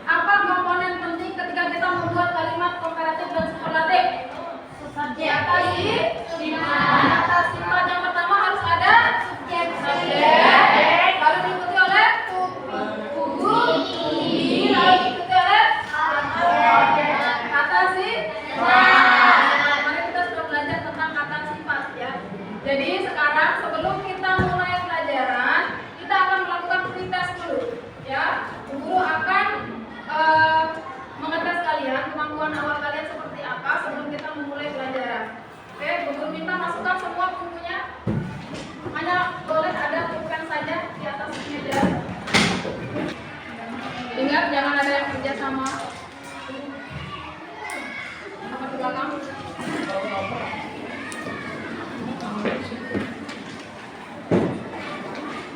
Apa komponen penting ketika kita membuat kalimat komparatif dan superlatif? Subjek. Kata sifat yang pertama harus ada subjek. Lalu diikuti oleh lalu diikuti oleh kata sifat. Kemarin kita sudah belajar tentang kata sifat ya. Jadi sekarang sebelum kita mulai pelajaran, kita akan melakukan pretest dulu ya. Guru akan mengetes kalian, kemampuan awal kalian seperti apa sebelum kita memulai pelajaran. Oke, guru minta masukkan semua bukunya. Hanya boleh ada pulpen saja di atas meja. Ingat, jangan ada yang kerja sama di belakang.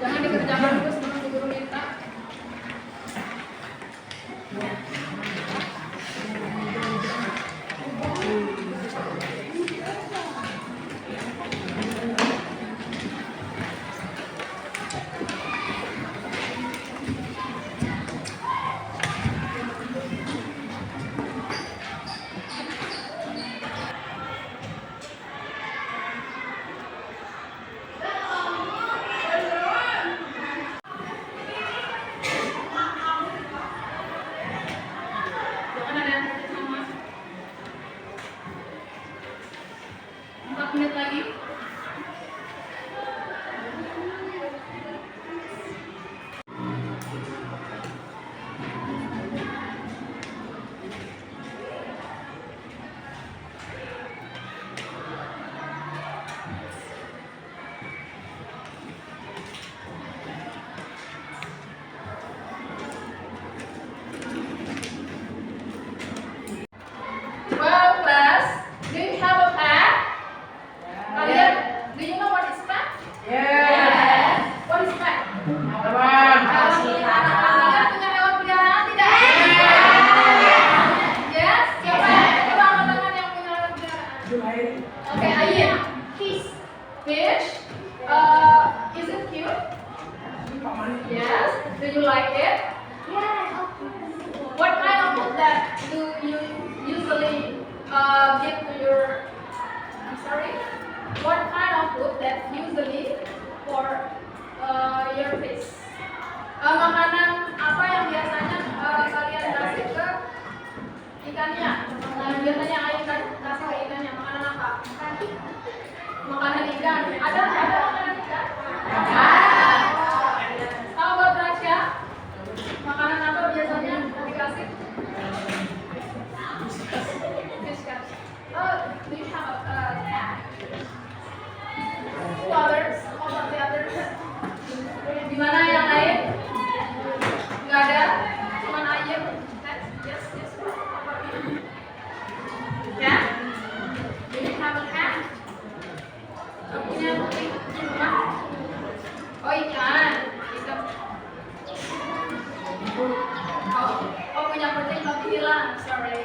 Jangan dikerjakan dulu sebelum guru minta. Jangan ada yang kerja sama. 4 menit lagi. Well, class, do you have a pen? Kalian, do you know what is pen? Yes. What is pen? Hewan. Kalian punya hewan peliharaan tidak? Yes. Siapa? Coba angkat tangan yang punya hewan peliharaan. Okay, Ayin. Fish. Fish. Is it cute? Yes. Do you like it? What kind of food that do you usually give to your? I'm sorry. What kind of food that usually for your fish? Makanan apa yang biasanya kalian kasih ke ikannya? Biasanya Ayu kasih ke ikannya makanan apa? Makanan ikan. Ada makanan ikan? Tahu buat Rasya? Makanan apa biasanya dikasih? Fish. Oh, do you have a cat? Who others? How about the others? Di mana yang lain? Nggak ada? Cuman Ayu? Yes. How about you? Cat? Do you have a cat? Punya kucing di rumah? Oh, ikan. Oh, punya kucing tapi hilang. Sorry.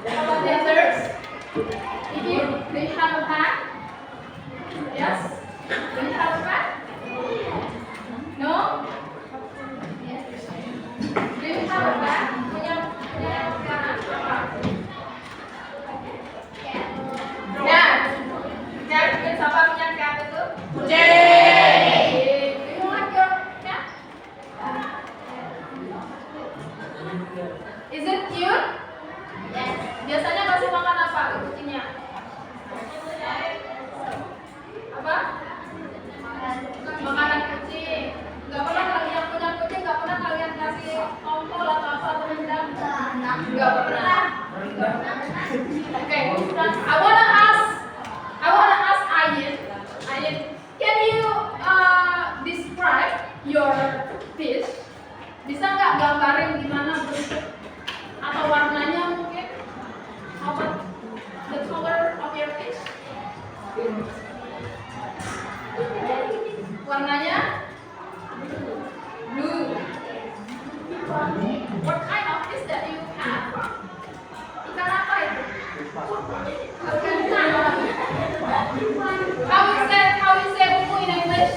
How about the others? Do you have a pet? Yes? Do you have a pet? No? Do you have a pet? Punya peliharaan apa? Cat. Siapa punya cat itu? Do you like your cat? Is it cute? Yes. Biasanya kasih makan apa ke kucingnya? Apa? Makanan kucing. Gak pernah kalian punya kucing, gak pernah kalian kasih kompol atau apa atau rendang? Gak pernah. Okay. I wanna ask Ayin, can you describe your fish? Bisa nggak gambarin gimana bentuk atau warnanya mungkin? How about the color of your fish? Warnanya blue. What kind of fish that you have? Ikan apa itu? How you say buku in English?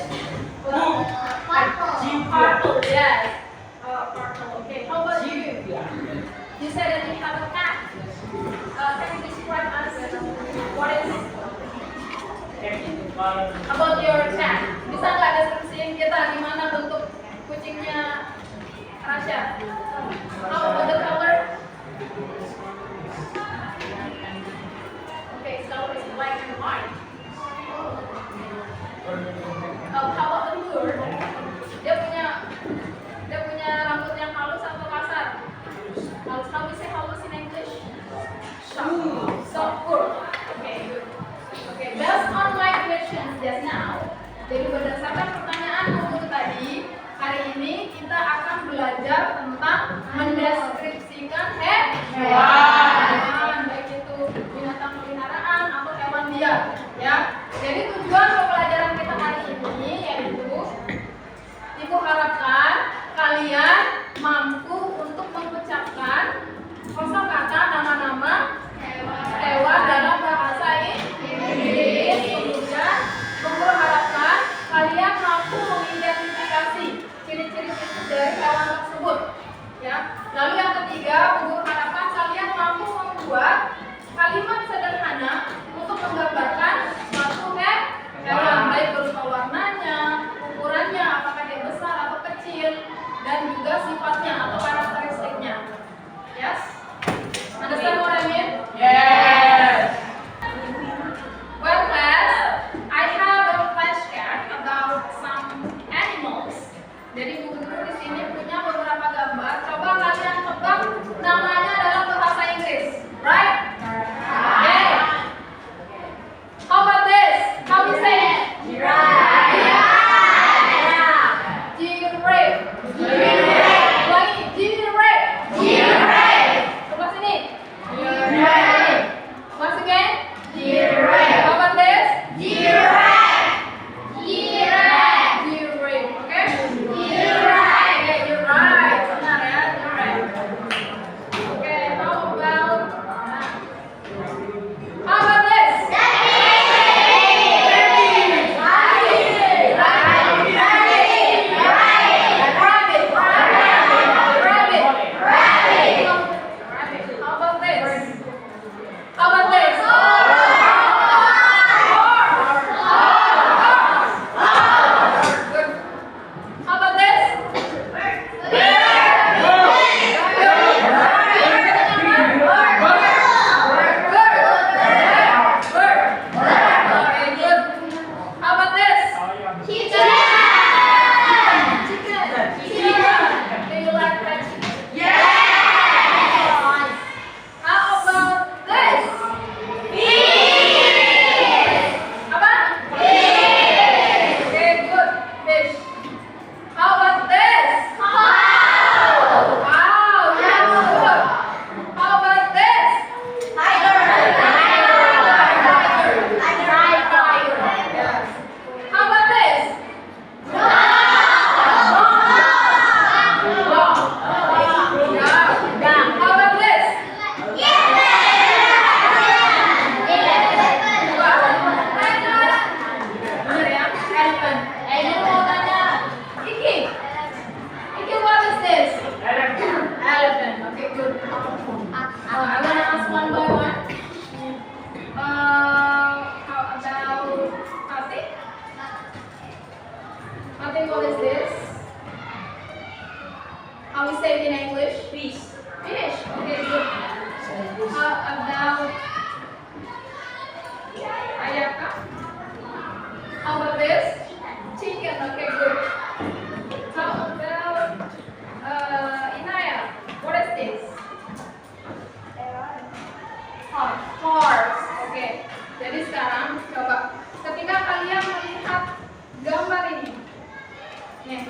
About your cat. Bisa nggak deskripsiin kita gimana bentuk kucingnya Rasya? How about the color? Okay, color is black and white. How about the fur? Dia punya rambut yang halus atau kasar? Halus. How we say halus in English? Soft fur. Okay, good. Okay, based on my questions just now. Jadi berdasarkan pertanyaanmu tadi, hari ini kita akan belajar tentang mendeskripsikan hewan, baik itu binatang peliharaan atau hewan liar, ya. Jadi tujuan pembelajaran kita hari ini yaitu Ibu harapkan kalian mampu untuk mengucapkan kosakata nama-nama hewan dalam bahasa Inggris. Kemudian Ibu harapkan kalian mampu mengidentifikasi ciri-ciri dari hewan tersebut, ya. Lalu yang ketiga, Ibu harapkan kalian mampu membuat kalimat sederhana untuk menggambarkan suatu hewan, baik berupa warnanya, ukurannya, apakah dia besar atau kecil, dan juga sifatnya atau karakteristiknya. Yes? Understand what I mean? Yes. Well, class, I have a flashcard about some animals. Jadi buku di sini punya beberapa gambar. Coba kalian tebak namanya dalam bahasa Inggris, right? Okay. How about this? How we say it? Giraffe. Giraffe. Ulangi, giraffe. Coba sini. Giraffe. Once again. Giraffe. How about this? Giraffe. Okay? Okay, you're right. Benar ya, giraffe. Okay, how about this? What is this? How we say it in English? Fish. Fish. Okay, good. How about ayaka? How about this? Chicken. Okay, good. How about Inaya? What is this? Horse. Okay. Jadi sekarang coba ketika kalian melihat gambar ini. Nih,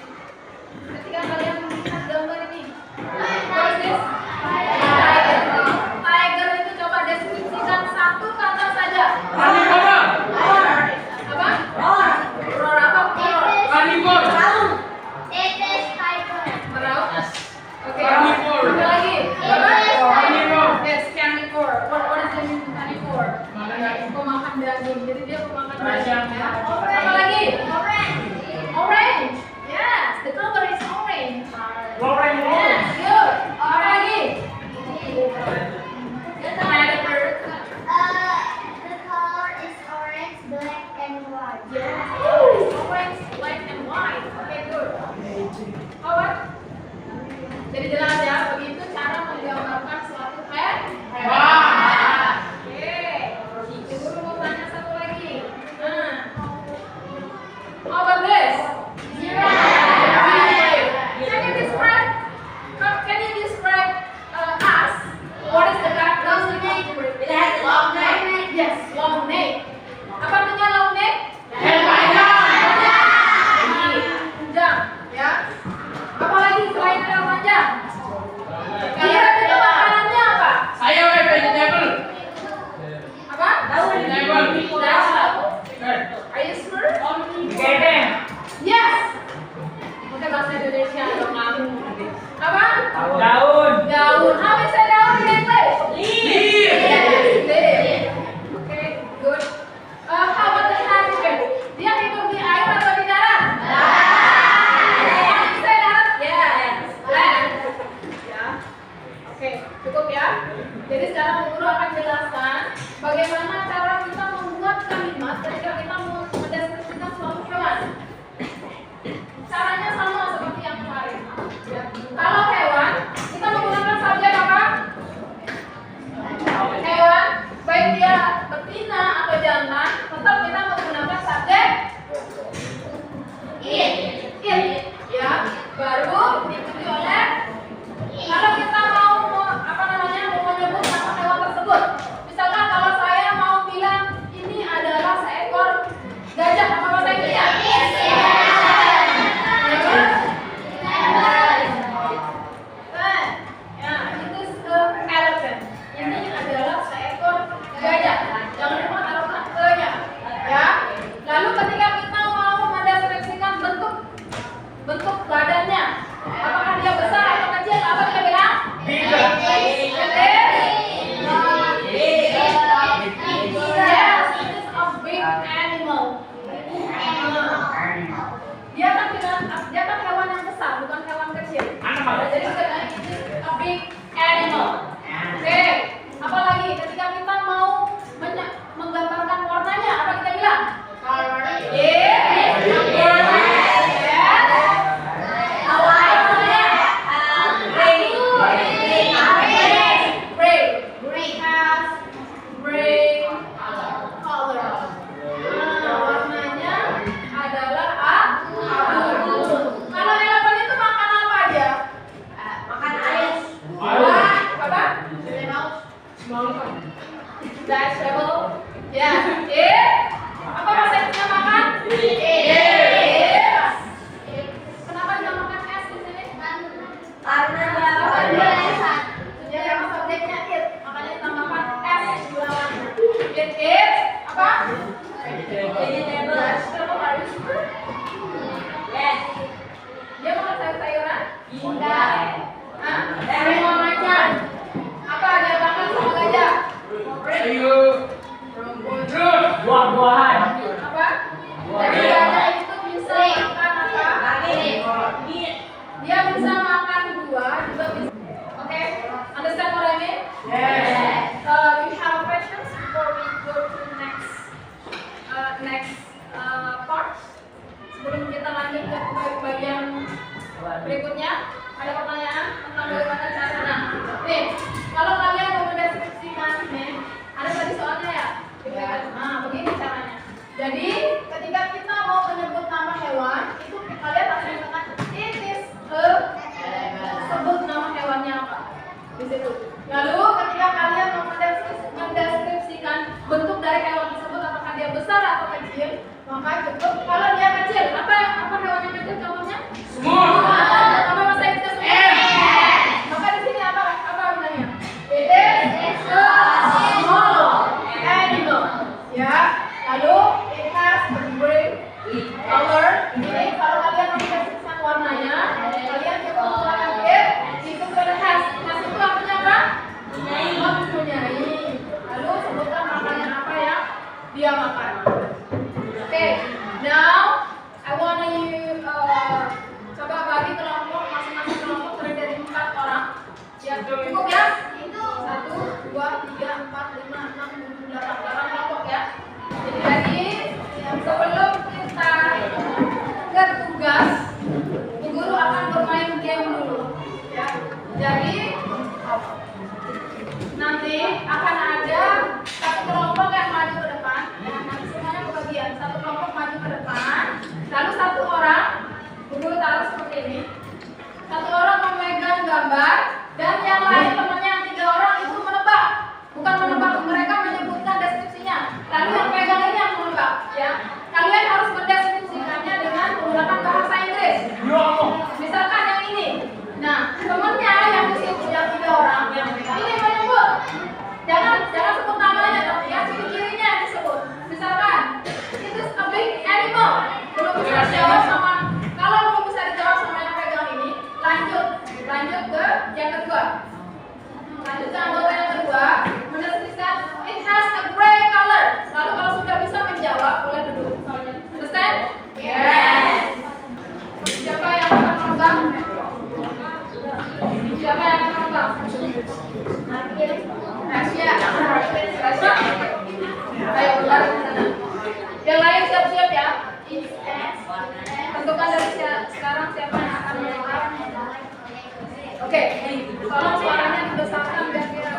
ketika kalian melihat gambar ini, what is this? Tiger. Tiger itu coba deskripsikan satu kata saja. Carnivore. Apa? Roar apa? Carnivore. Merau. Oke. Carnivore. Apa lagi? Carnivore. Yes, carnivore. What is the meaning carnivore? Pemakan daging. Jadi dia pemakan daging. Ya. Apa lagi? Orange. Yes, the color is orange. Orange. Yes, good. Apa lagi? The color is orange, black, and white. Jangan lupa taruh e-nya. Ya. Lalu ketika kita mau mendeskripsikan bentuk badannya, apakah dia besar atau kecil? Apa kita bilang? Bigger. Yes, it is a big animal. Dia kan hewan yang besar, bukan hewan kecil. Jadi sebenarnya it is a big animal. Oke, apa lagi? Ketika kita mau menggambarkan warnanya, apa kita bilang? Vegetable. Ya. Apa bahasa Inggrisnya makan? Yes. Kenapa dinamakan es di sini? Karena dia yang subjeknya it, makanya dinamakan es di bawahnya. It is apa? Vegetable. Are you sure? Yes. Dia makan sayur-sayuran? Tidak. Semua macam. Apa dia makan sama gajah? Buah-buahan. Apa? Jadi gajah itu bisa makan apa? Dia bisa makan buah, juga bisa. Okay? Understand what I mean? Yes. We have questions before we go to the next part. Sebelum kita lanjut ke bagian berikutnya, ada pertanyaan tentang bagaimana caranya. Nih, kalau kalian mau mendeskripsikan nih, ada tadi soalnya ya? Nah, begini caranya. Jadi, ketika kita mau menyebut nama hewan, itu kalian harus mengatakan it is a, sebut nama hewannya apa di situ. Lalu, ketika kalian mau mendeskripsikan bentuk dari hewan tersebut, apakah dia besar atau kecil, maka cukup kalau dia kecil. Apa hewan yang kecil contohnya? Small. Apa bahasa Inggrisnya small? Maka di sini apa bilangnya? It is a small animal. Ya. Lalu it has a gray color. Ini kalau kalian mau mendeskripsikan warnanya, kalian cukup menggunakan it. Itu pada has. Has itu artinya apa? Mempunyai. Lalu sebutkan makannya apa yang dia makan. Okay. Now I want you coba bagi kelompok, masing-masing kelompok terdiri dari 4 orang. Ya, cukup ya? 1, 2, 3, 4, 5, 6, 7, 8 kelompok ya. Jadi sebelum kita ke tugas, Bu Guru akan bermain game dulu. Ya. Jadi nanti akan ada satu kelompok yang maju ke depan. Ya, nanti semuanya kebagian. Satu kelompok maju ke depan, lalu satu orang, Bu Guru taruh seperti ini. Satu orang memegang gambar dan yang lain temannya yang 3 orang itu menebak. Bukan menebak, mereka menyebutkan deskripsinya. Lalu yang pegang ini yang menebak, ya. Kalian harus mendeskripsikannya dengan menggunakan bahasa Inggris. Misalkan yang ini. Nah, temannya yang di situ yang 3 orang, ini menyebut. Jangan sebut namanya, tapi ya ciri-cirinya yang disebut. Misalkan, it is a big animal. Belum bisa dijawab sama, kalau belum bisa dijawab sama yang pegang ini, lanjut ke yang kedua. Lanjut ke anggota yang kedua, mendeskripsikan it has a gray color. Lalu kalau sudah bisa menjawab, boleh duduk. Understand? Yes. Siapa yang akan menebak? Siapa yang akan menebak? Rasya. Ayo keluar ke sana. Yang lain siap-siap ya. Tentukan dari sekarang siapa yang akan menebak. Oke, tolong suaranya dibesarkan biar dia.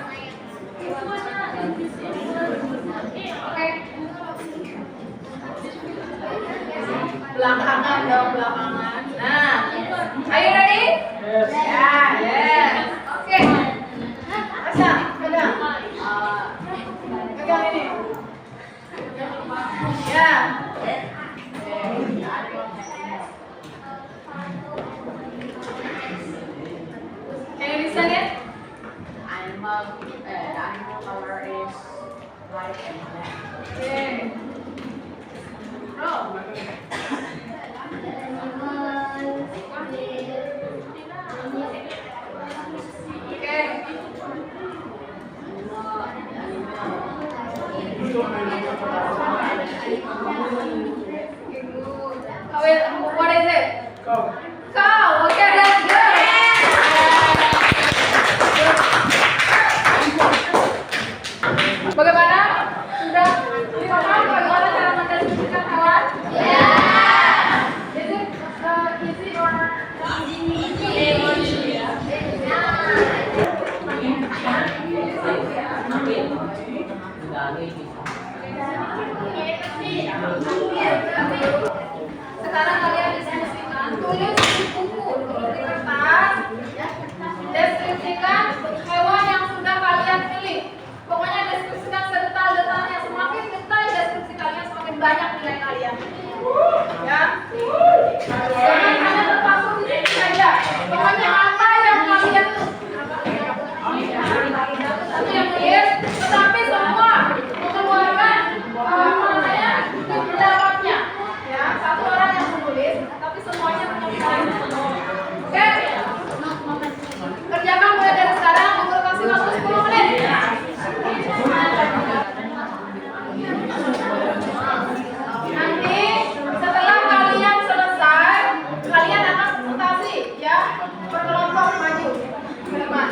Oke. Belakangan dong, belakangan. Nah, are you ready? Yes. Ya, yes. Oke. Asya, pegang. Pegang ini. Ya. Can you listen it? The animal color is What is it? Go. Cow. Okay, that's good. Bagaimana? Sudah dipaham bagaimana cara mendeskripsikan hewan? Is it easy or Sekarang kalian diskusikan, tulis di buku, tulis di kertas, deskripsikan hewan yang sudah kalian pilih. Pokoknya deskripsikan sedetail-detailnya, semakin detail deskripsi kalian semakin banyak nilai kalian. Ya, jangan hanya terpaku di sini saja. Pokoknya apa yang kalian satu yang tulis, tetapi semua mengeluarkan pendapatnya. Ya, satu orang yang menulis, tapi semuanya mengeluarkan. Oke, kerjakan mulai dari sekarang. Guru kasih waktu 10 menit. Nanti setelah kalian selesai, kalian akan presentasi, ya, berkelompok maju ke depan.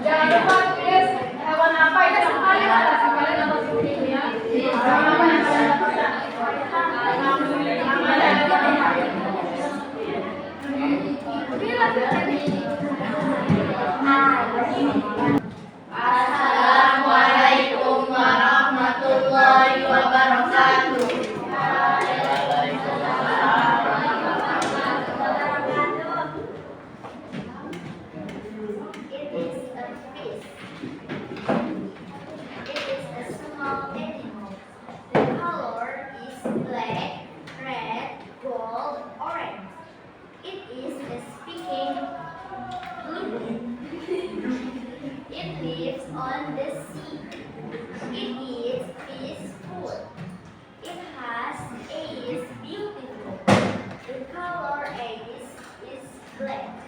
Jangan lupa tulis hewan apa itu sekali ada sekali atau sedikit ya. Nama yang kalian dapatkan. Assalamualaikum warahmatullahi wabarakatuh. It is a fish. It is a small animal. The color is black, red, gold, orange. It is a speaking blue. It lives on the sea. It eats fish food. It has eyes beautiful. The color eyes is black.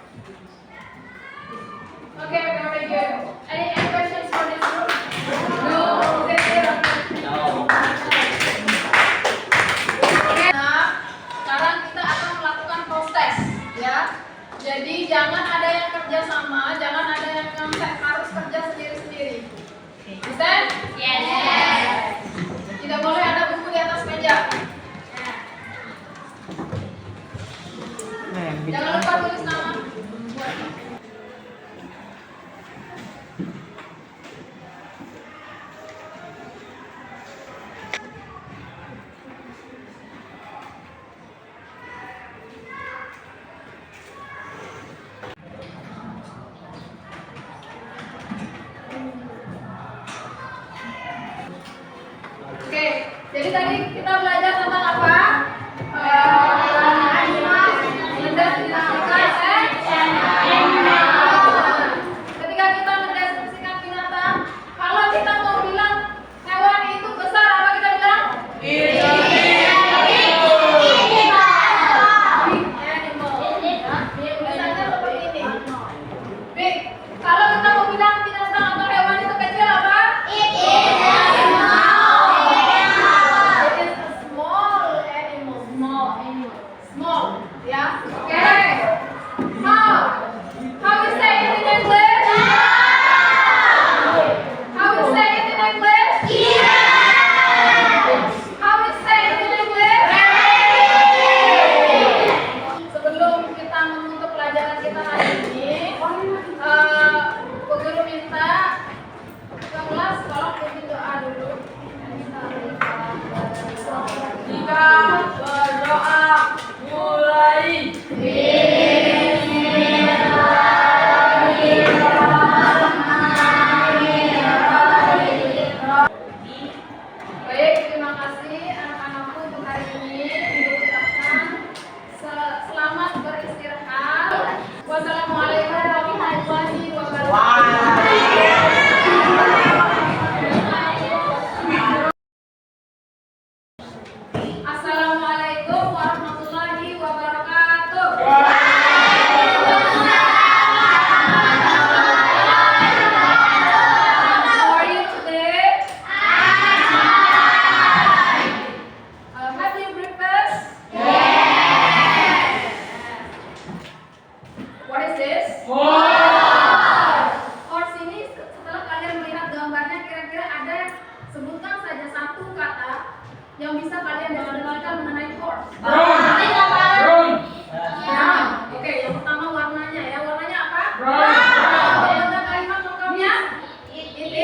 Okay, very good. Any questions for this group? No. Is it clear? Oke, nah, sekarang kita akan melakukan proses, ya. Jadi jangan ada yang kerja sama, jangan ada yang nyontek, harus kerja sendiri-sendiri. Bisa? Yes. Tidak boleh ada buku di atas meja. Jangan lupa tulis nama. Oke, jadi tadi kita belajar tentang apa? Benda dinamakan Small. Ya. Oke. How we say it in English? How we say it in English? How we say it in English? Sebelum kita menutup pelajaran kita hari ini, Bu Guru minta kelas tolong pimpin doa dulu. Jika berdoa mulai. Baik, terima kasih anak-anakku untuk hari ini. Ibu ucapkan selamat beristirahat. Wassalamualaikum warahmatullahi wabarakatuh. Assalamualaikum warahmatullahi wabarakatuh. How are you today? Have you breakfast? What is this? Horse ini setelah kalian melihat gambarnya, kira-kira ada, sebutkan saja satu kata yang bisa kalian deskripsikan mengenai horse. Brown. Ya, oke. Yang pertama warnanya ya. Warnanya apa? Brown. Ada kalimat lengkapnya? It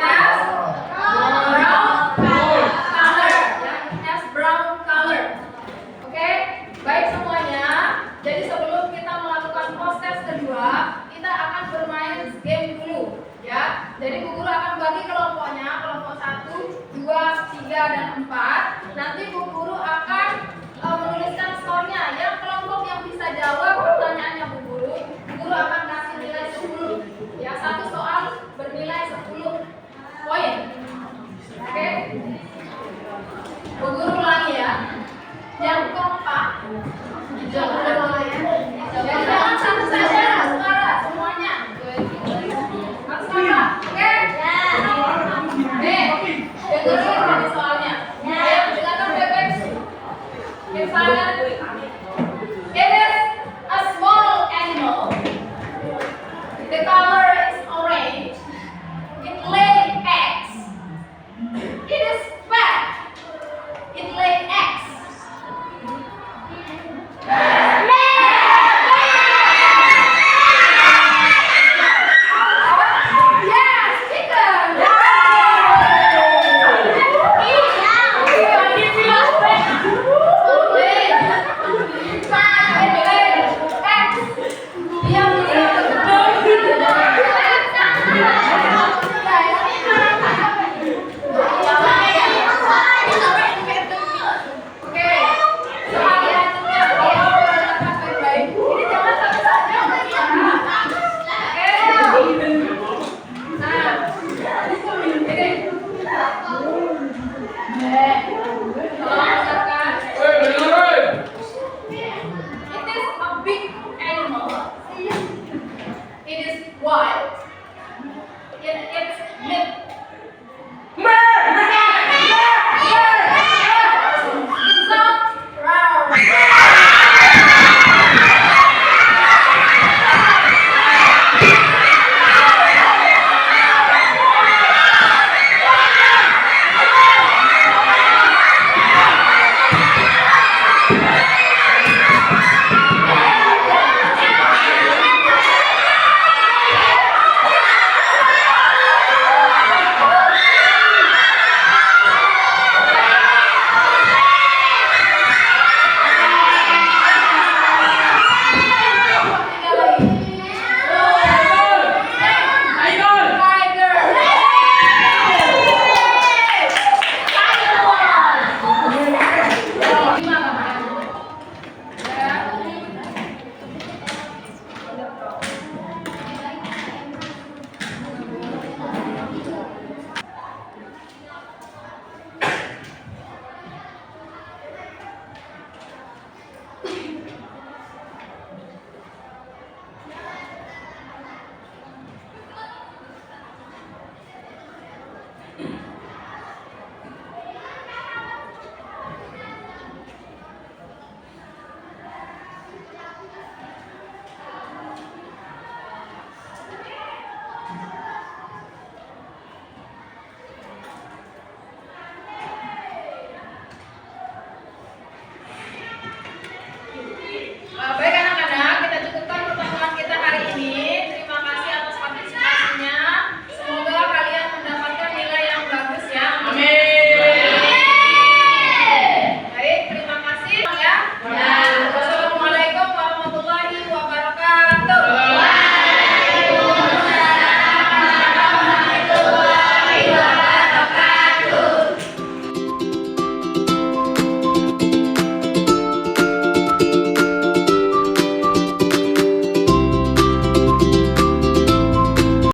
has brown color. Ya, it has brown color. Oke, baik semuanya. Jadi sebelum kita melakukan proses kedua, kita akan bermain game dulu, ya. Jadi Bu Guru akan bagi kelompoknya, kelompok 1, 2, 3, dan 4. Nanti Bu Guru akan menuliskan skornya. Yang kelompok yang bisa jawab pertanyaannya Bu Guru akan kasih nilai 10. Ya, satu soal bernilai 10 poin. Oke. Bu Guru ulangi ya. Yang kompak, hijau.